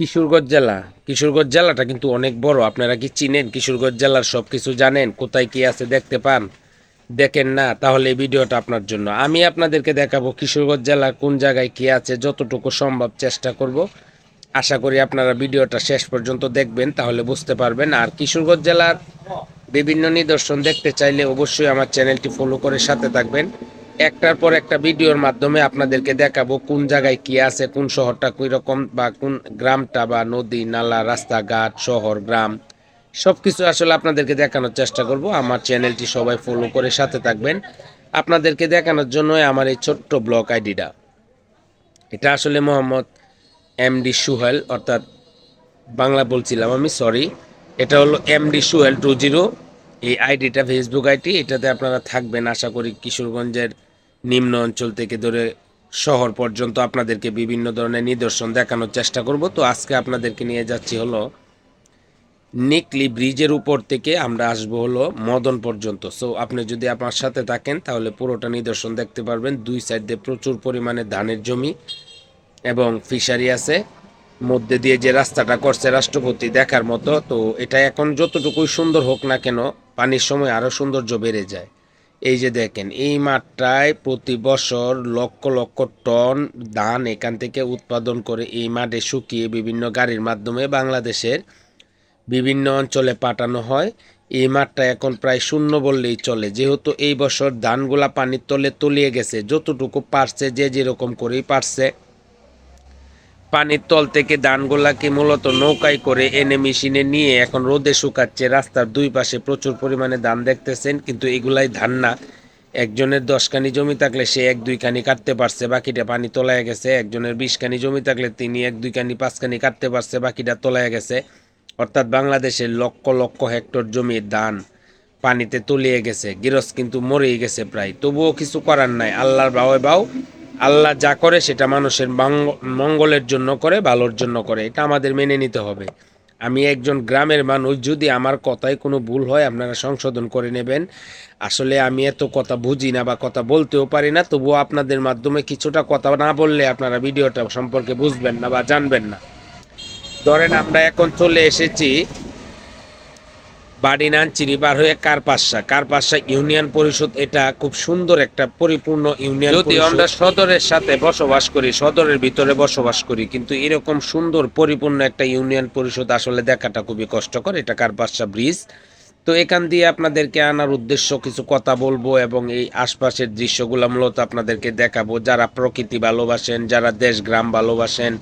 কিশোরগঞ্জ জেলাটা কিন্তু অনেক বড়। আপনারা কি চিনেন? কিশোরগঞ্জ জেলার সব কিছু জানেন? কোথায় কি আছে দেখতে পান? দেখেন না, তাহলে এই ভিডিওটা আপনার জন্য। আমি আপনাদেরকে দেখাবো কিশোরগঞ্জ জেলার কোন জায়গায় কি আছে, যতটুকু সম্ভব চেষ্টা করব। আশা করি আপনারা ভিডিওটা শেষ পর্যন্ত দেখবেন, তাহলে বুঝতে পারবেন। আর কিশোরগঞ্জ জেলার বিভিন্ন নিদর্শন দেখতে চাইলে অবশ্যই আমার চ্যানেলটি ফলো করে সাথে থাকবেন। একটার পর একটা ভিডিওর মাধ্যমে আপনাদেরকে দেখাবো কোন জায়গায় কি আছে, কোন শহরটা কই রকম, বা কোন গ্রামটা বা নদী নালা রাস্তাঘাট শহর গ্রাম সবকিছু আসলে আপনাদেরকে দেখানোর চেষ্টা করব। আমার চ্যানেলটি সবাই ফলো করে সাথে থাকবেন। আপনাদেরকে দেখানোর জন্য আমার এই ছোট্ট ব্লগ আইডিটা, এটা আসলে মোহাম্মদ এমডি সুহেল, অর্থাৎ বাংলা বলছিলাম আমি, সরি। এটা হলো এমডি সুহেল 20। এই আইডিটা ফেসবুক আইডি, এটাতে আপনারা থাকবেন। আশা করি কিশোরগঞ্জের নিম্ন অঞ্চল থেকে ধরে শহর পর্যন্ত আপনাদেরকে বিভিন্ন ধরনের নিদর্শন দেখানোর চেষ্টা করব। তো আজকে আপনাদেরকে নিয়ে যাচ্ছি হলো নিকলি ব্রিজের উপর থেকে আমরা আসবো হলো মদন পর্যন্ত। সো আপনি যদি আমার সাথে থাকেন তাহলে পুরোটা নিদর্শন দেখতে পারবেন। দুই সাইড দিয়ে প্রচুর পরিমাণে ধানের জমি এবং ফিশারি আছে। মধ্যে দিয়ে যে রাস্তাটা করছে রাষ্ট্রপতি, দেখার মতো। তো এটা এখন যতটুকুই সুন্দর হোক না কেন, পানির সময় আরও সৌন্দর্য বেড়ে যায়। এই যে দেখেন, এই মাঠটায় প্রতি বছর লক্ষ লক্ষ টন ধান এখান থেকে উৎপাদন করে এই মাঠে শুকিয়ে বিভিন্ন গাড়ির মাধ্যমে বাংলাদেশের বিভিন্ন অঞ্চলে পাঠানো হয়। এই মাঠটা এখন প্রায় শূন্য বললেই চলে, যেহেতু এই বছর ধানগুলা পানির তলে তলিয়ে গেছে। যতটুকু পারছে, যে যেরকম করেই পারছে, পানির তল থেকে ধানগুলাকে মূলত নৌকায় করে এনে মেশিনে নিয়ে এখন রোদে শুকাচ্ছে। রাস্তার দুই পাশে প্রচুর পরিমাণে ধান দেখতেছেন, কিন্তু এগুলাই ধান না। একজনের 10 খানি জমি থাকলে সে 1-2 খানি কাটতে পারছে, বাকিটা পানি তলায় গেছে। একজনের 20 খানি জমি থাকলে তিনি 1-2 খানি 5 খানি কাটতে পারছে, বাকিটা তলায় গেছে। অর্থাৎ বাংলাদেশের লক্ষ লক্ষ হেক্টর জমি ধান পানিতে তলিয়ে গেছে। গিরস কিন্তু মরেই গেছে প্রায়। তবুও কিছু করার নাই, আল্লাহর বাও বাও। আল্লাহ যা করে সেটা মানুষের মঙ্গলের জন্য করে, ভালোর জন্য করে, এটা আমাদের মেনে নিতে হবে। আমি একজন গ্রামের মানুষ, যদি আমার কথায় কোনো ভুল হয় আপনারা সংশোধন করে নেবেন। আসলে আমি এত কথা বুঝি না বা কথা বলতেও পারি না, তবুও আপনাদের মাধ্যমে কিছুটা কথা না বললে আপনারা ভিডিওটা সম্পর্কে বুঝবেন না বা জানবেন না। ধরেন আমরা এখন চলে এসেছি বাড়িনানচিরি পার হয়ে কারপাশা ইউনিয়ন পরিষদ। এটা খুব সুন্দর একটা পরিপূর্ণ ইউনিয়ন। যদি আমরা সদরের সাথে বসবাস করি, সদরের ভিতরে বসবাস করি, কিন্তু এরকম সুন্দর পরিপূর্ণ একটা ইউনিয়ন পরিষদ আসলে দেখাটা খুবই কষ্টকর। এটা কারপাশা ব্রিজ। তো এখান দিয়ে আপনাদেরকে আনার উদ্দেশ্য কিছু কথা বলবো এবং এই আশপাশের দৃশ্যগুলো মূলত আপনাদেরকে দেখাবো। যারা প্রকৃতি ভালোবাসেন, যারা দেশ গ্রাম ভালোবাসেন,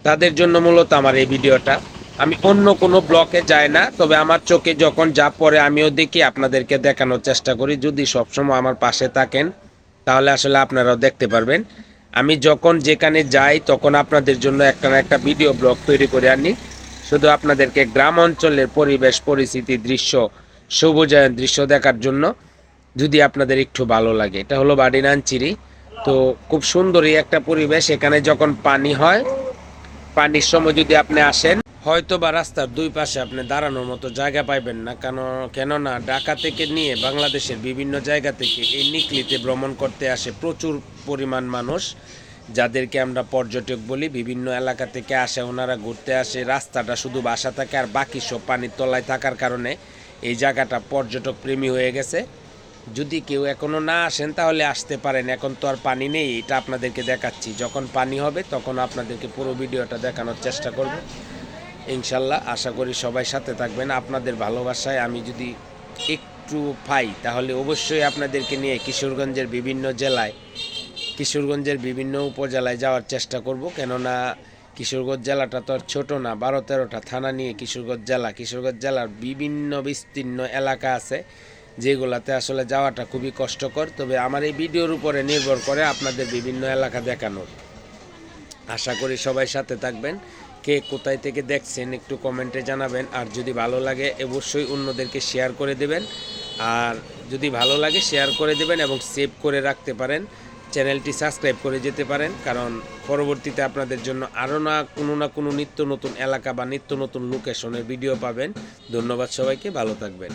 তাদের জন্য মূলত আমার এই ভিডিওটা। আমি অন্য কোনো ব্লকে যাই না, তবে আমার চোখে যখন যা পড়ে আমিও দেখি, আপনাদেরকে দেখানোর চেষ্টা করি। যদি সবসময় আমার পাশে থাকেন তাহলে আসলে আপনারাও দেখতে পারবেন। আমি যখন যেখানে যাই তখন আপনাদের জন্য একটা না একটা ভিডিও ব্লগ তৈরি করে আনি, শুধু আপনাদেরকে গ্রাম অঞ্চলের পরিবেশ পরিস্থিতি দৃশ্য সবুজায়ন দৃশ্য দেখার জন্য, যদি আপনাদের একটু ভালো লাগে। এটা হলো বাড়িনানচিরি। তো খুব সুন্দরই একটা পরিবেশ। এখানে যখন পানি হয়, পানির সময় যদি আপনি আসেন, হয়তো বা রাস্তার দুই পাশে আপনি দাঁড়ানোর মতো জায়গা পাইবেন না। কেননা ঢাকা থেকে নিয়ে বাংলাদেশের বিভিন্ন জায়গা থেকে এই নিকলিতে ভ্রমণ করতে আসে প্রচুর পরিমাণ মানুষ, যাদেরকে আমরা পর্যটক বলি। বিভিন্ন এলাকা থেকে আসে, ওনারা ঘুরতে আসে। রাস্তাটা শুধু বাসা থাকে, আর বাকি সব পানির তলায় থাকার কারণে এই জায়গাটা পর্যটক প্রেমী হয়ে গেছে। যদি কেউ এখনো না আসেন তাহলে আসতে পারেন। এখন তো আর পানি নেই, এটা আপনাদেরকে দেখাচ্ছি। যখন পানি হবে তখন আপনাদেরকে পুরো ভিডিওটা দেখানোর চেষ্টা করব ইনশাল্লাহ। আশা করি সবাই সাথে থাকবেন। আপনাদের ভালোবাসায় আমি যদি একটু পাই তাহলে অবশ্যই আপনাদেরকে নিয়ে কিশোরগঞ্জের বিভিন্ন জেলায়, কিশোরগঞ্জের বিভিন্ন উপজেলায় যাওয়ার চেষ্টা করব। কেননা কিশোরগঞ্জ জেলাটা তো আর ছোটো না, 12-13টা থানা নিয়ে কিশোরগঞ্জ জেলা। কিশোরগঞ্জ জেলার বিভিন্ন বিস্তীর্ণ এলাকা আছে যেগুলাতে আসলে যাওয়াটা খুবই কষ্টকর। তবে আমার এই ভিডিওর উপরে নির্ভর করে আপনাদের বিভিন্ন এলাকা দেখানোর। আশা করি সবাই সাথে থাকবেন। কে কোথায় থেকে দেখছেন একটু কমেন্টে জানাবেন। আর যদি ভালো লাগে অবশ্যই অন্যদেরকে শেয়ার করে দেবেন। আর যদি ভালো লাগে শেয়ার করে দেবেন এবং সেভ করে রাখতে পারেন। চ্যানেলটি সাবস্ক্রাইব করে যেতে পারেন, কারণ পরবর্তীতে আপনাদের জন্য আরও না কোনো নিত্য নতুন এলাকা বা নিত্য নতুন লোকেশনের ভিডিও পাবেন। ধন্যবাদ সবাইকে, ভালো থাকবেন।